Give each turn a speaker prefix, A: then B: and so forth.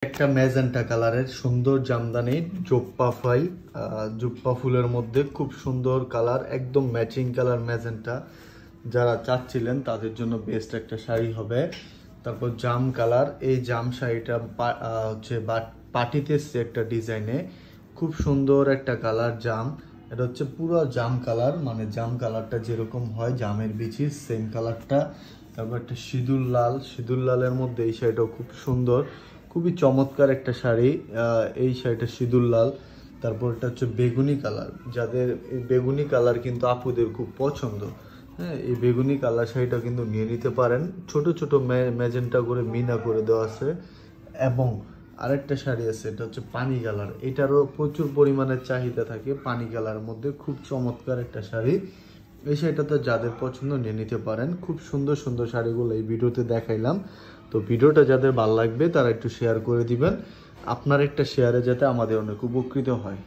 A: একটা ম্যাজেন্টা কালারের সুন্দর জামদানি জোপ্পা ফুলের মধ্যে খুব সুন্দর কালার, একদম ম্যাচিং কালার ম্যাজেন্টা। যারা চাচ্ছিলেন তাদের জন্য বেস্ট একটা শাড়ি হবে। তারপর জাম কালার, এই জাম শাড়িটা হচ্ছে পাটিতে একটা ডিজাইনে খুব সুন্দর একটা কালার জাম। এটা হচ্ছে পুরো জাম কালার, মানে জাম কালারটা যেরকম হয় জামের বিচি সেম কালারটা। তারপর একটা সিঁদুর লালের মধ্যে এই শাড়িটাও খুব সুন্দর, খুবই চমৎকার একটা শাড়ি। এই শাড়িটা সিঁদুর লাল। তারপর এটা হচ্ছে বেগুনি কালার, যাদের এই বেগুনি কালার কিন্তু আপুদের খুব পছন্দ। হ্যাঁ, এই বেগুনি কালার শাড়িটা কিন্তু নিয়ে নিতে পারেন। ছোট ছোট ম্যাজেন্টা করে মিনা করে দেওয়া আছে। এবং আরেকটা শাড়ি আছে, এটা হচ্ছে পানি কালার। এটারও প্রচুর পরিমাণে চাহিদা থাকে পানি কালারের মধ্যে, খুব চমৎকার একটা শাড়ি। এই শাড়িটাতে যাদের পছন্দ নিয়ে নিতে পারেন। খুব সুন্দর সুন্দর শাড়িগুলো এই ভিডিওতে দেখাইলাম। তো ভিডিওটা যাদের ভালো লাগবে তারা একটু শেয়ার করে দিবেন। আপনার একটা শেয়ারে যাতে আমাদের অনেক উপকৃত হয়।